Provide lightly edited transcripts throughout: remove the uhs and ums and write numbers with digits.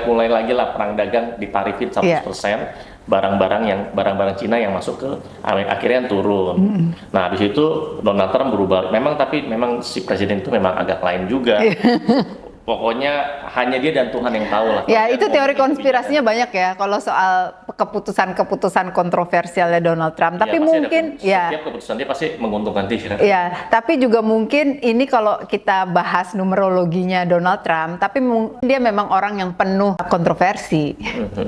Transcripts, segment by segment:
mulai lagi lah perang dagang, ditarifin 100%. Barang-barang Cina yang masuk ke Amerika akhirnya turun. Nah, habis itu Donald Trump berubah. Memang si presiden itu memang agak lain juga. Pokoknya hanya dia dan Tuhan yang tahu lah. Ya, itu teori konspirasinya banyak ya kalau soal keputusan-keputusan kontroversialnya Donald Trump. Tapi mungkin setiap keputusan dia pasti menguntungkan dia. Ya, tapi juga mungkin ini kalau kita bahas numerologinya Donald Trump, tapi dia memang orang yang penuh kontroversi.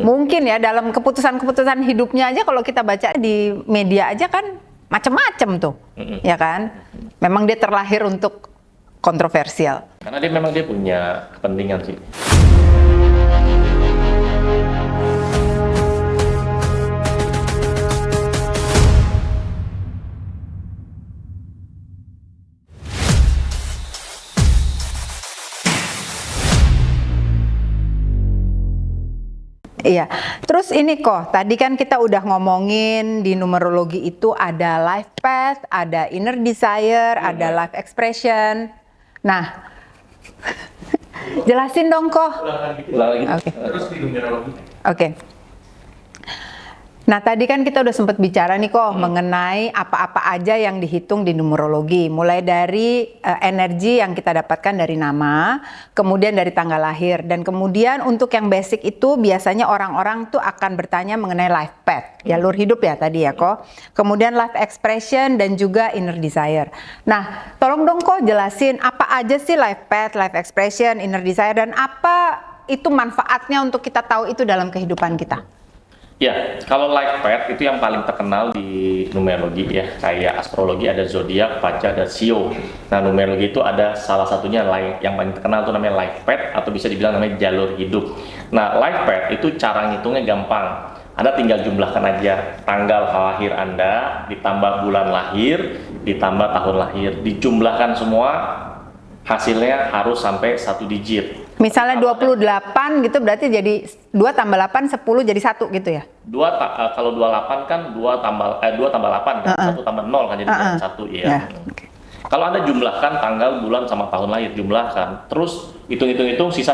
Mungkin ya dalam keputusan-keputusan hidupnya aja kalau kita baca di media aja kan macam-macam tuh. Ya kan? Memang dia terlahir untuk kontroversial. Karena dia punya kepentingan sih. Iya, terus ini kok, tadi kan kita udah ngomongin di numerologi itu ada life path, ada inner desire, ada life expression. Nah, jelasin dong kok. Oke. Terus di numerologi. Oke. Nah, tadi kan kita udah sempat bicara nih kok mengenai apa-apa aja yang dihitung di numerologi. Mulai dari energi yang kita dapatkan dari nama, kemudian dari tanggal lahir. Dan kemudian untuk yang basic itu biasanya orang-orang tuh akan bertanya mengenai life path, jalur hidup ya tadi ya kok. Kemudian life expression dan juga inner desire. Nah, tolong dong kok jelasin apa aja sih life path, life expression, inner desire, dan apa itu manfaatnya untuk kita tahu itu dalam kehidupan kita. Ya, kalau life path itu yang paling terkenal di numerologi ya, kayak astrologi ada zodiak, paca, ada sio. Nah, numerologi itu ada salah satunya yang paling terkenal itu namanya life path atau bisa dibilang namanya jalur hidup. Nah, life path itu cara ngitungnya gampang. Anda tinggal jumlahkan aja tanggal lahir Anda, ditambah bulan lahir, ditambah tahun lahir, dijumlahkan semua, hasilnya harus sampai 1 digit. Misalnya 28 gitu berarti jadi 2 tambah 8, 10 jadi 1 gitu ya? Kalau 28 kan 2 tambah 8 kan, 1 tambah 0 kan jadi 1 ya. Okay. Kalau Anda jumlahkan tanggal, bulan sama tahun lahir, jumlahkan, terus hitung-hitung sisa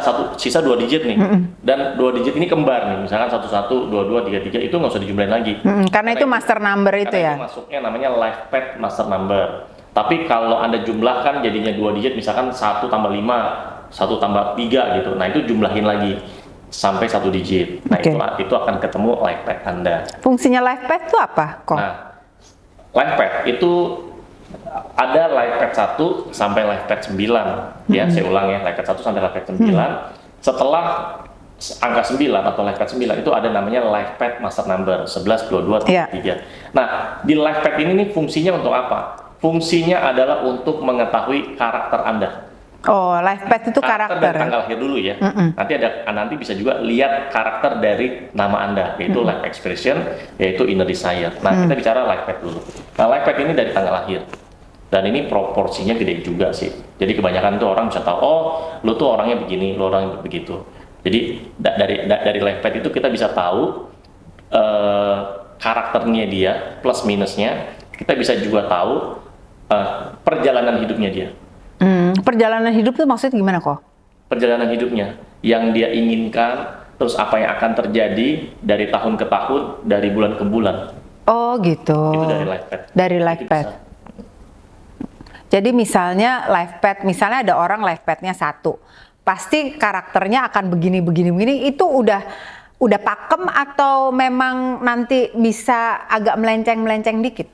2 digit nih. Dan 2 digit ini kembar nih, misalkan 11, 22, 33 itu nggak usah dijumlahin lagi. Karena itu master number itu ya. Karena itu masuknya namanya life path master number. Tapi kalau Anda jumlahkan jadinya 2 digit, misalkan 1 tambah 5, 1 tambah 3 gitu. Nah, itu jumlahin lagi sampai 1 digit. Nah, itu akan ketemu life path Anda. Fungsinya life path itu apa kok? Nah, life path itu ada life path 1 sampai life path 9. Ya, saya ulang ya, life path 1 sampai life path 9. Setelah angka 9 atau life path 9 itu ada namanya life path master number 11, 22, 33. Nah, di life path ini nih fungsinya untuk apa? Fungsinya adalah untuk mengetahui karakter Anda. Oh, life path itu karakter dari tanggal lahir dulu ya. Nanti bisa juga lihat karakter dari nama Anda, yaitu life expression, yaitu inner desire. Nah, kita bicara life path dulu. Nah, life path ini dari tanggal lahir. Dan ini proporsinya gede juga sih. Jadi kebanyakan tuh orang bisa tahu, oh, lu tuh orangnya begini, lu orangnya begitu. Jadi dari life path itu kita bisa tahu karakternya dia, plus minusnya. Kita bisa juga tahu perjalanan hidupnya dia. Perjalanan hidup tuh maksudnya gimana kok? Perjalanan hidupnya, yang dia inginkan, terus apa yang akan terjadi dari tahun ke tahun, dari bulan ke bulan. Oh gitu. Itu dari life path. Dari life path. Jadi misalnya life path, misalnya ada orang life path-nya 1, pasti karakternya akan begini, itu udah pakem atau memang nanti bisa agak melenceng dikit?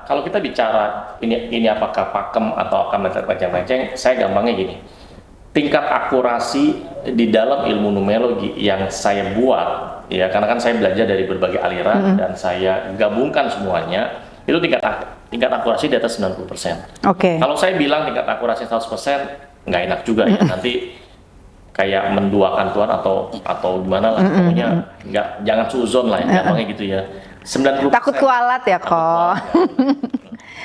Kalau kita bicara ini apakah pakem atau akan melenceng, saya gampangnya gini. Tingkat akurasi di dalam ilmu numerologi yang saya buat, ya karena kan saya belajar dari berbagai aliran dan saya gabungkan semuanya, itu tingkat akurasi di atas 90%. Kalau saya bilang tingkat akurasi 100%, nggak enak juga ya, nanti kayak menduakan Tuhan atau gimana lah, pokoknya jangan suzon lah ya, gampangnya gitu ya. 90%. Takut kualat ya kok.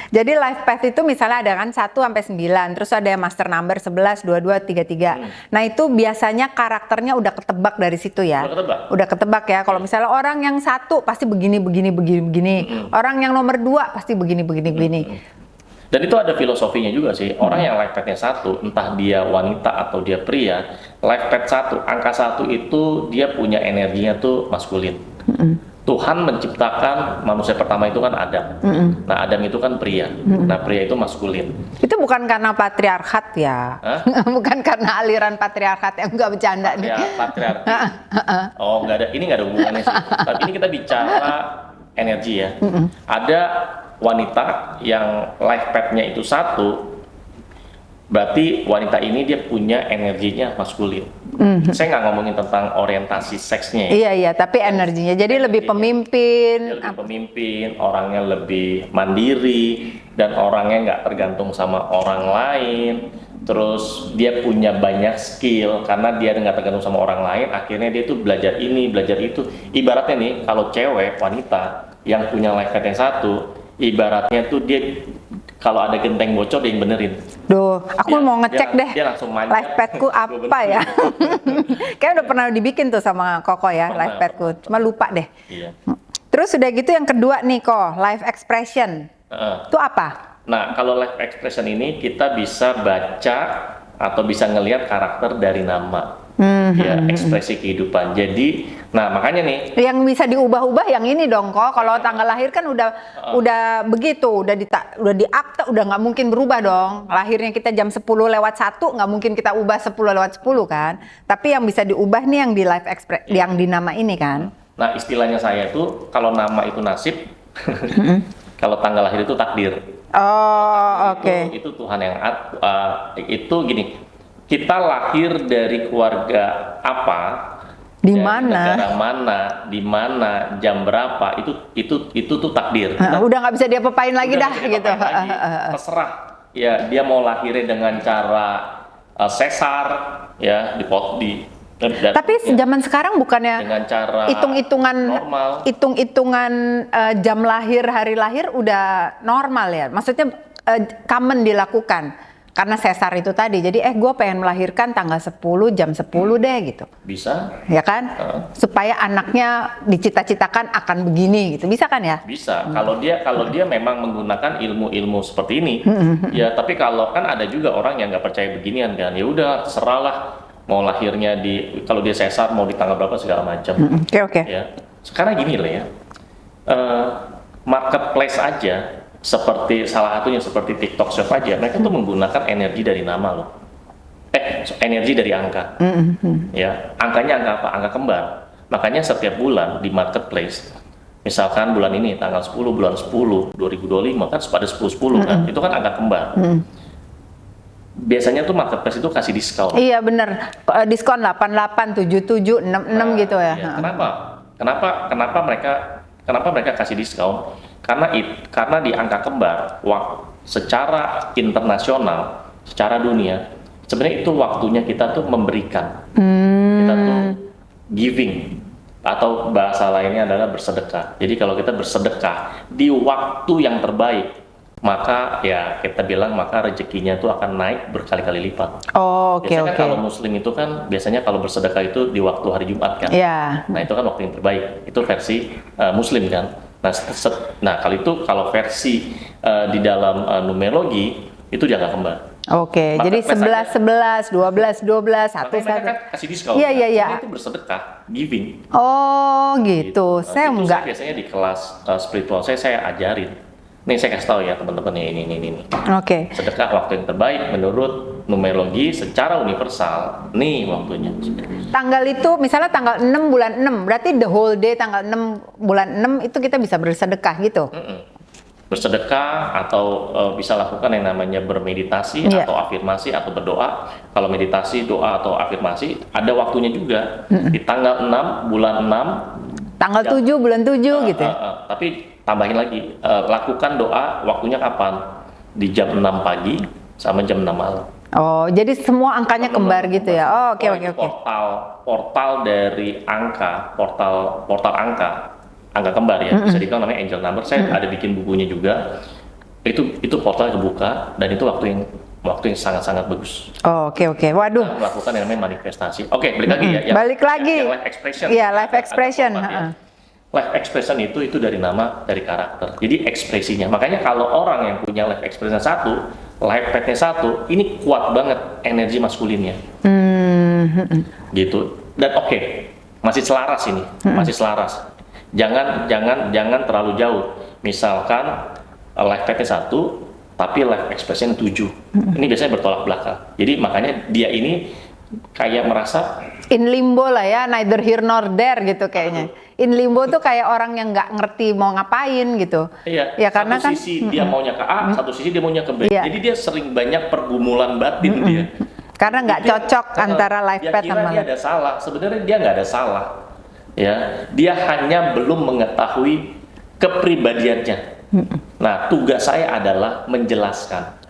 Jadi life path itu misalnya ada kan 1 sampai 9, terus ada master number 11, 22, 33. Nah, itu biasanya karakternya udah ketebak dari situ ya. Udah ketebak ya. Kalau misalnya orang yang 1 pasti begini. Orang yang nomor 2 pasti begini. Dan itu ada filosofinya juga sih. Orang yang life path-nya 1, entah dia wanita atau dia pria, life path 1, angka 1 itu dia punya energinya tuh maskulin. Tuhan menciptakan manusia pertama itu kan Adam. Nah, Adam itu kan pria. Nah, pria itu maskulin. Itu bukan karena patriarkat ya? Bukan karena aliran patriarkat yang enggak bercanda nih. Patriarki. Oh, nggak ada. Ini nggak ada hubungannya sih. Tapi ini kita bicara energi ya. Ada wanita yang life path-nya itu 1, berarti wanita ini dia punya energinya maskulin. Saya nggak ngomongin tentang orientasi seksnya ya. Iya, tapi energinya. Jadi lebih pemimpin. Dia lebih pemimpin, orangnya lebih mandiri, dan orangnya nggak tergantung sama orang lain. Terus dia punya banyak skill, karena dia nggak tergantung sama orang lain, akhirnya dia tuh belajar ini, belajar itu. Ibaratnya nih, kalau cewek, wanita, yang punya life path yang 1, ibaratnya tuh dia kalau ada genteng bocor dia yang benerin. Duh, aku mau ngecek deh dia langsung manjat. life path-ku apa ya. Kayaknya udah pernah dibikin tuh sama Koko ya, life path-ku. Cuma lupa deh. Iya. Terus udah gitu yang kedua nih Ko, life expression. Itu apa? Nah, kalau life expression ini kita bisa baca atau bisa ngelihat karakter dari nama. Ya, ekspresi kehidupan. Jadi, nah makanya nih yang bisa diubah-ubah yang ini dong Ko. Kalau tanggal lahir kan udah begitu, udah di akte, udah nggak mungkin berubah dong. Lahirnya kita jam 10:01 nggak mungkin kita ubah 10:10 kan. Tapi yang bisa diubah nih yang di life express, yang di nama ini kan. Nah, istilahnya saya tuh kalau nama itu nasib, kalau tanggal lahir itu takdir. Oh, oke. Itu Tuhan yang itu gini. Kita lahir dari keluarga apa, di dari mana, negara mana, di mana, jam berapa, itu tuh takdir. Udah nggak bisa diapa-apain lagi dah gitu. Terserah ya, dia mau lahirnya dengan cara sesar ya, tapi zaman sekarang bukannya dengan cara hitung-hitungan jam lahir, hari lahir udah normal ya, maksudnya common dilakukan. Karena sesar itu tadi, jadi gue pengen melahirkan tanggal 10 jam 10 deh gitu. Bisa. Ya kan? Supaya anaknya dicita-citakan akan begini gitu. Bisa kan ya? Bisa. Kalau dia memang menggunakan ilmu-ilmu seperti ini, ya. Tapi kalau kan ada juga orang yang nggak percaya beginian kan. Ya udah, serahlah mau lahirnya kalau dia sesar mau di tanggal berapa segala macam. Oke. Ya. Sekarang gini lah ya. Marketplace aja. Seperti salah satunya seperti TikTok Shop aja, mereka tuh menggunakan energi dari nama loh. Energi dari angka. Ya, angkanya angka apa? Angka kembar. Makanya setiap bulan di marketplace, misalkan bulan ini tanggal 10 bulan 10 2025 kan pada 10 kan, itu kan angka kembar. Biasanya tuh marketplace itu kasih diskon. Iya bener, diskon 88, 77, 66 gitu ya. Ya. Kenapa mereka kasih diskon? Karena di angka kembar, secara internasional, secara dunia, sebenarnya itu waktunya kita tuh memberikan, kita tuh giving, atau bahasa lainnya adalah bersedekah. Jadi kalau kita bersedekah di waktu yang terbaik, maka ya kita bilang maka rezekinya tuh akan naik berkali-kali lipat. Oh, oke. Biasanya kalau Muslim itu kan biasanya kalau bersedekah itu di waktu hari Jumat kan. Yeah. Nah itu kan waktu yang terbaik. Itu versi Muslim kan. Nah kalau versi di dalam numerologi itu jangka kembar. Oke, jadi 11, 11, 12, 12, 1, 1. Mereka kan kasih diskon. Iya. Itu bersedekah, giving. Oh gitu. Saya enggak. Saya biasanya di kelas spiritual saya ajarin. Nih saya kasih tahu ya teman-teman ya, ini. Oke. Sedekah waktu yang terbaik menurut numerologi secara universal. Nih waktunya. Tanggal itu misalnya tanggal 6 bulan 6, berarti the whole day tanggal 6 bulan 6 itu kita bisa bersedekah gitu. Bersedekah atau bisa lakukan yang namanya bermeditasi atau afirmasi atau berdoa. Kalau meditasi, doa atau afirmasi ada waktunya juga. Di tanggal 6 bulan 6, tanggal 7 bulan 7 gitu ya. Tapi tambahin lagi, lakukan doa waktunya kapan? Di jam 6 pagi sama jam 6 malam. Oh, jadi semua angkanya kembar gitu ya. Oh, oke. Portal dari angka, portal angka kembar ya. Bisa dibilang namanya angel number. Saya ada bikin bukunya juga. Itu portal kebuka dan itu waktu yang sangat-sangat bagus. Oh, oke. Waduh. Melakukan yang namanya manifestasi. Oke, balik lagi ya. Balik lagi. Life expression. Iya, life expression. Life expression itu dari nama, dari karakter. Jadi ekspresinya. Makanya kalau orang yang punya life expression satu, life path-nya satu, ini kuat banget energi maskulinnya. Gitu. Dan oke, masih selaras ini, masih selaras. Jangan terlalu jauh. Misalkan life path-nya satu, tapi life expression 7. Ini biasanya bertolak belakang. Jadi makanya dia ini kayak merasa in limbo lah ya, neither here nor there gitu kayaknya. In limbo tuh kayak orang yang nggak ngerti mau ngapain gitu. Iya, ya karena satu kan sisi dia maunya ke A, satu sisi dia maunya ke B. Iya. Jadi dia sering banyak pergumulan batin dia. karena nggak cocok antara life path sama dia ada salah. Sebenarnya dia nggak ada salah. Ya, dia hanya belum mengetahui kepribadiannya. Nah, tugas saya adalah menjelaskan.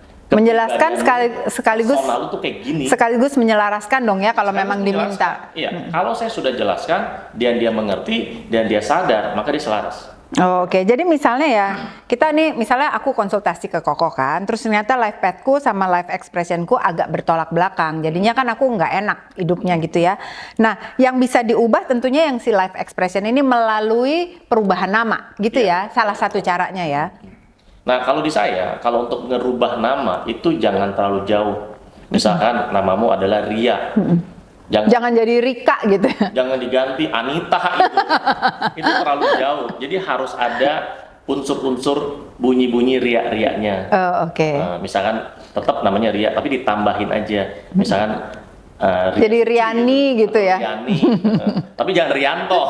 Sekaligus personal itu kayak gini. Sekaligus menyelaraskan dong ya kalau memang diminta. Iya, kalau saya sudah jelaskan dan dia mengerti dan dia sadar, maka dia selaras. Oh, oke. Jadi misalnya ya, kita nih misalnya aku konsultasi ke Koko kan, terus ternyata life path-ku sama life expression-ku agak bertolak belakang. Jadinya kan aku nggak enak hidupnya gitu ya. Nah, yang bisa diubah tentunya yang si life expression ini melalui perubahan nama gitu ya. Salah satu caranya ya. Nah, kalau di saya, kalau untuk ngerubah nama itu jangan terlalu jauh. Misalkan namamu adalah Ria. Jangan jadi Rika gitu. Jangan diganti Anita gitu. Itu terlalu jauh. Jadi harus ada unsur-unsur bunyi-bunyi ria-rianya. Oh, oke. Misalkan tetap namanya Ria, tapi ditambahin aja. Misalkan jadi Riani gitu ya. Riani, tapi jangan Rianto.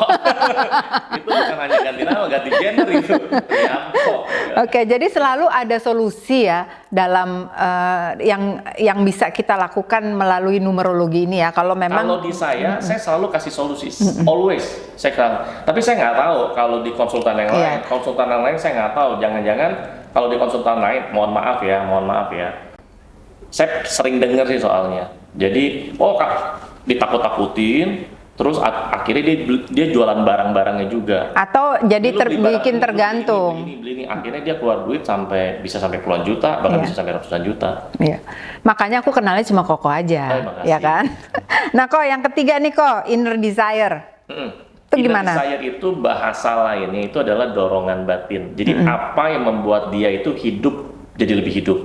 Itu bukan hanya ganti nama, ganti gender itu. Rianto. Oke, jadi selalu ada solusi ya dalam yang bisa kita lakukan melalui numerologi ini ya. Kalau memang kalau di saya selalu kasih solusi, always saya kan. Tapi saya nggak tahu kalau di konsultan yang lain. Konsultan yang lain saya nggak tahu. Jangan-jangan kalau di konsultan lain, mohon maaf ya. Saya sering dengar sih soalnya. Jadi, Kak, ditakut-takutin, terus akhirnya dia jualan barang-barangnya juga. Atau jadi bikin tergantung. Beli ini, akhirnya dia keluar duit bisa sampai puluhan juta, bahkan bisa sampai ratusan juta. Iya. Makanya aku kenalnya cuma Koko aja, ya kan? Nah, Kok yang ketiga nih Kok, inner desire. Itu gimana? Inner desire itu bahasa lainnya itu adalah dorongan batin. Jadi apa yang membuat dia itu hidup jadi lebih hidup.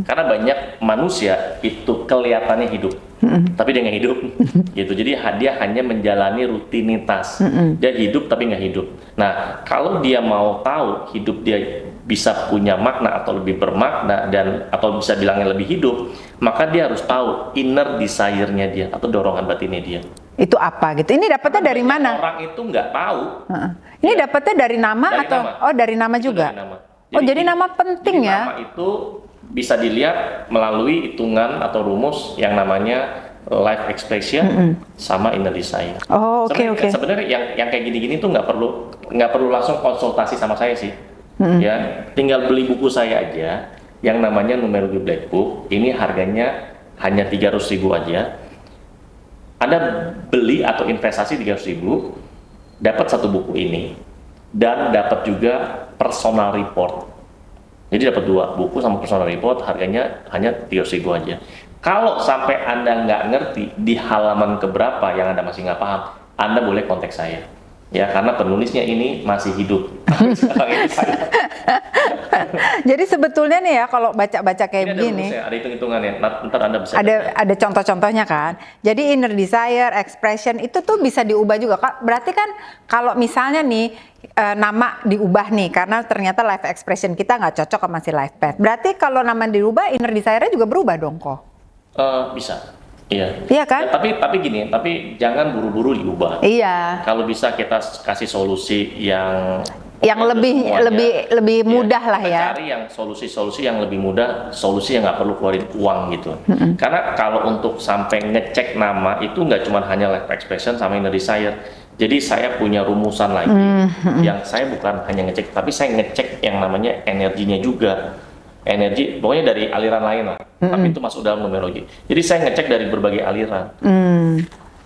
Karena banyak manusia itu kelihatannya hidup, tapi dia nggak hidup, gitu. Jadi dia hanya menjalani rutinitas. Dia hidup tapi nggak hidup. Nah, kalau dia mau tahu hidup dia bisa punya makna atau lebih bermakna atau bisa bilangnya lebih hidup, maka dia harus tahu inner desire-nya dia atau dorongan batinnya dia. Itu apa gitu? Ini dapatnya dari mana? Orang itu nggak tahu. Ini dapatnya dari nama atau? Nama. Oh, dari nama juga. Dari nama. Jadi nama penting ya. Nama itu bisa dilihat melalui hitungan atau rumus yang namanya life expression sama inner desire. Oh, oke. Sebenarnya yang kayak gini-gini tuh nggak perlu langsung konsultasi sama saya sih. Ya, tinggal beli buku saya aja yang namanya Numerology Black Book. Ini harganya hanya 300.000 aja. Anda beli atau investasi 300.000, dapat satu buku ini dan dapat juga personal report. Jadi dapat 2 buku sama personal report, harganya hanya 300.000 aja. Kalau sampai Anda nggak ngerti di halaman keberapa yang Anda masih nggak paham, Anda boleh kontak saya. Ya, karena penulisnya ini masih hidup. Jadi sebetulnya nih ya, kalau baca-baca kayak begini, ada hitung-hitungannya. Ntar Anda bisa. Ada contoh-contohnya kan. Jadi inner desire, expression itu tuh bisa diubah juga. Berarti kan kalau misalnya nih nama diubah nih karena ternyata life expression kita nggak cocok sama si life path. Berarti kalau nama dirubah, inner desire-nya juga berubah dong kok? Bisa. Iya. Iya kan? Ya, tapi tapi jangan buru-buru diubah. Iya. Kalau bisa kita kasih solusi yang lebih mudah lah ya. Cari yang solusi yang lebih mudah, solusi yang nggak perlu keluarin uang gitu. Karena kalau untuk sampai ngecek nama itu nggak cuma hanya life expression sama inner desire. Jadi saya punya rumusan lagi yang saya bukan hanya ngecek, tapi saya ngecek yang namanya energinya juga. Energi pokoknya dari aliran lain lah, tapi itu masuk dalam numerologi. Jadi saya ngecek dari berbagai aliran.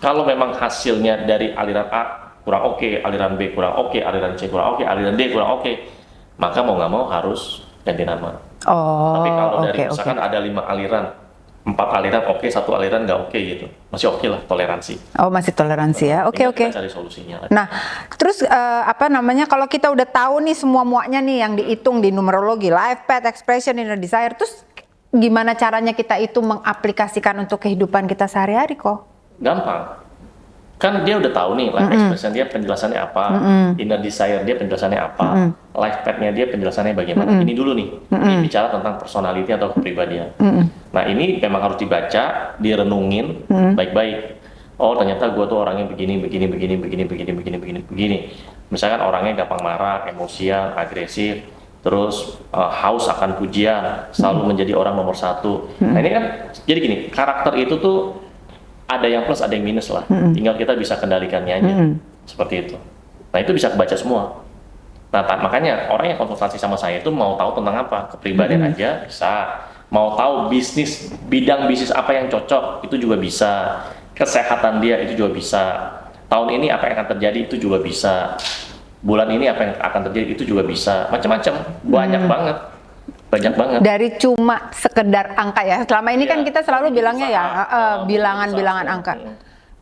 Kalau memang hasilnya dari aliran A kurang oke, aliran B kurang oke, aliran C kurang oke, aliran D kurang oke, maka mau nggak mau harus ganti nama. Tapi kalau dari misalkan ada 5 aliran, 4 aliran oke, 1 aliran nggak oke gitu. Masih oke lah, toleransi. Oh, masih toleransi ya. Oke, Tinggal oke. kita cari solusinya. Nah, terus apa namanya, kalau kita udah tahu nih semua muanya nih yang dihitung di numerologi, life path, expression, inner desire, terus gimana caranya kita itu mengaplikasikan untuk kehidupan kita sehari-hari kok? Gampang. Kan dia udah tahu nih life expression dia penjelasannya apa, inner desire dia penjelasannya apa, life path-nya dia penjelasannya bagaimana. Ini dulu nih, ini bicara tentang personality atau kepribadian. Nah ini memang harus dibaca, direnungin baik-baik. Oh ternyata gue tuh orangnya begini. Misalkan orangnya gampang marah, emosian, agresif, terus haus akan pujian, selalu menjadi orang nomor 1. Nah ini kan, jadi gini, karakter itu tuh ada yang plus, ada yang minus lah. Tinggal kita bisa kendalikannya aja. Seperti itu. Nah, itu bisa kebaca semua. Nah, makanya orang yang konsultasi sama saya itu mau tahu tentang apa? Kepribadian aja bisa. Mau tahu bisnis, bidang bisnis apa yang cocok, itu juga bisa. Kesehatan dia itu juga bisa. Tahun ini apa yang akan terjadi itu juga bisa. Bulan ini apa yang akan terjadi itu juga bisa. Macam-macam. Banyak banget. Banyak banget. Dari cuma sekedar angka ya. Selama ini kan kita selalu bilangnya ya bilangan-bilangan angka.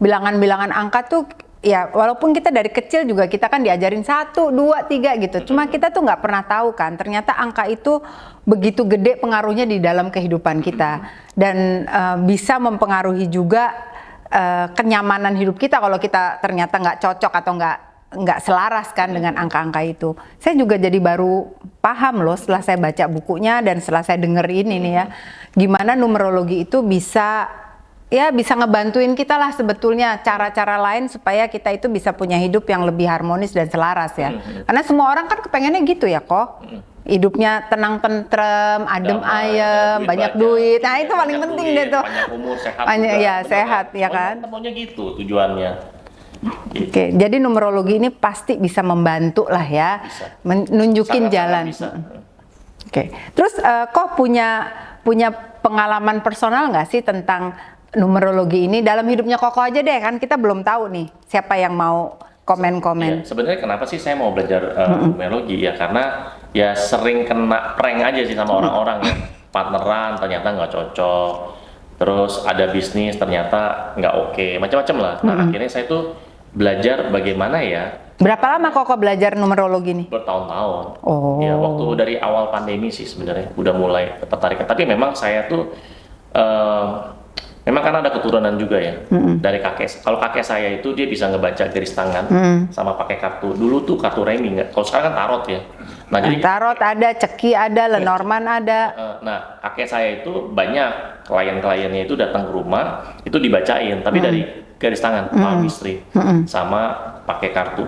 Bilangan-bilangan angka tuh ya walaupun kita dari kecil juga kita kan diajarin 1, 2, 3 gitu. Cuma kita tuh nggak pernah tahu kan ternyata angka itu begitu gede pengaruhnya di dalam kehidupan kita dan bisa mempengaruhi juga kenyamanan hidup kita kalau kita ternyata nggak cocok atau nggak selaras kan dengan angka-angka itu. Saya juga jadi baru paham loh setelah saya baca bukunya dan setelah saya denger ini nih ya, gimana numerologi itu bisa ngebantuin kita lah sebetulnya cara-cara lain supaya kita itu bisa punya hidup yang lebih harmonis dan selaras ya. Karena semua orang kan kepengennya gitu ya kok. Hidupnya tenang tentrem, adem ayem, banyak duit. Nah itu paling penting deh tuh. Banyak umur, sehat. Sehat ya kan. Temunya gitu tujuannya. Oke, jadi numerologi ini pasti bisa membantu lah ya, nunjukin jalan. Oke, terus kok punya pengalaman personal nggak sih tentang numerologi ini dalam hidupnya Koko aja deh, kan kita belum tahu nih siapa yang mau komen-komen. Ya, sebenarnya kenapa sih saya mau belajar numerologi ya karena ya sering kena prank aja sih sama orang-orang ya, partneran ternyata nggak cocok, terus ada bisnis ternyata nggak oke, macam-macam lah. Nah akhirnya saya tuh belajar bagaimana ya. Berapa lama Koko belajar numerologi nih? Bertahun-tahun. Oh. Ya waktu dari awal pandemi sih sebenarnya udah mulai tertarik. Tapi memang saya tuh memang kan ada keturunan juga ya dari kakek. Kalau kakek saya itu dia bisa ngebaca garis tangan sama pakai kartu. Dulu tuh kartu remi nggak. Kalau sekarang kan tarot ya. Nah jadi tarot ada, ceki ada, Lenormand ada. Nah kakek saya itu banyak klien-kliennya itu datang ke rumah itu dibacain. Tapi dari garis tangan, palmistry, sama pakai kartu.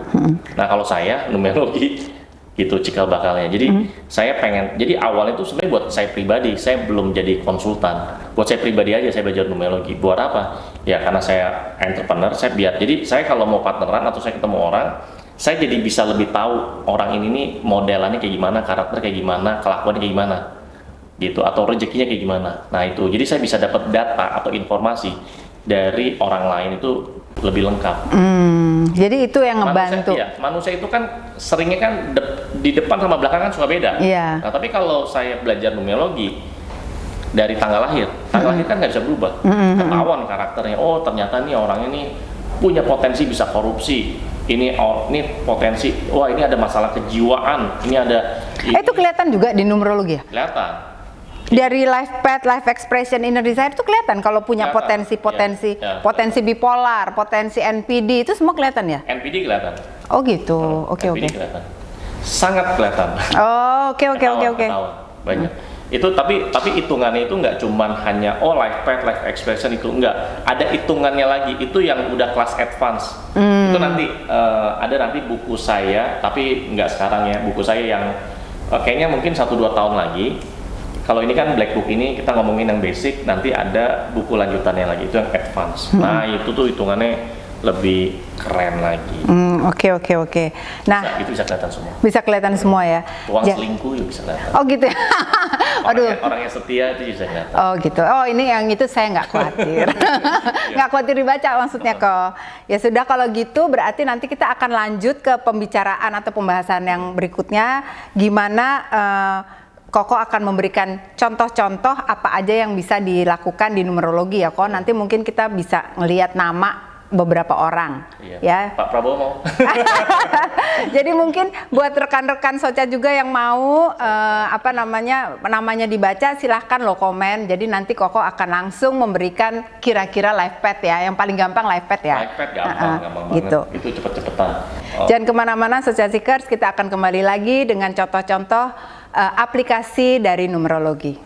Nah kalau saya numerologi gitu cikal bakalnya. Jadi saya pengen. Jadi awalnya itu sebenarnya buat saya pribadi. Saya belum jadi konsultan. Buat saya pribadi aja saya belajar numerologi. Buat apa? Ya karena saya entrepreneur. Jadi saya kalau mau partneran atau saya ketemu orang, saya jadi bisa lebih tahu orang ini nih modelannya kayak gimana, karakter kayak gimana, kelakuannya kayak gimana, gitu. Atau rezekinya kayak gimana. Nah itu. Jadi saya bisa dapat data atau informasi dari orang lain itu lebih lengkap. Jadi itu yang ngebantu. Manusia itu kan seringnya kan di depan sama belakang kan suka beda. Iya. Nah tapi kalau saya belajar numerologi dari tanggal lahir kan nggak bisa berubah. Ketahuan karakternya. Oh ternyata nih orangnya nih punya potensi bisa korupsi. Ini potensi. Wah ini ada masalah kejiwaan. Ini ada. Itu kelihatan juga di numerologi ya? Kelihatan. Dari life path, life expression, inner desire itu kelihatan kalau punya potensi bipolar, potensi NPD itu semua kelihatan ya? NPD kelihatan. Oh gitu, oke. Kelihatan. Sangat kelihatan. Oh oke. Banyak. Itu tapi hitungannya itu nggak cuman hanya life path, life expression itu enggak. Ada hitungannya lagi. Itu yang udah kelas advance. Itu nanti ada nanti buku saya, tapi nggak sekarang ya. Buku saya yang kayaknya mungkin 1-2 tahun lagi. Kalau ini kan black book ini kita ngomongin yang basic, nanti ada buku lanjutannya lagi itu yang advance. Nah itu tuh hitungannya lebih keren lagi. Oke. Nah itu bisa kelihatan semua. Bisa kelihatan semua ya. Tuang selingkuh ya bisa kelihatan. Oh gitu ya. Orangnya setia itu bisa kelihatan. Oh gitu. Oh ini yang itu saya nggak khawatir. Nggak khawatir dibaca maksudnya kok. Ya sudah kalau gitu berarti nanti kita akan lanjut ke pembicaraan atau pembahasan yang berikutnya. Gimana Koko akan memberikan contoh-contoh apa aja yang bisa dilakukan di numerologi ya Ko. Nanti mungkin kita bisa ngelihat nama beberapa orang, ya. Pak Prabowo mau. Jadi mungkin buat rekan-rekan Soca juga yang mau namanya dibaca, silahkan lo komen. Jadi nanti Koko akan langsung memberikan kira-kira live pad ya, yang paling gampang live pad ya. Live pad gampang gitu. banget. Itu cepet-cepetan. Jangan kemana-mana Soca Seekers, kita akan kembali lagi dengan contoh-contoh aplikasi dari numerologi.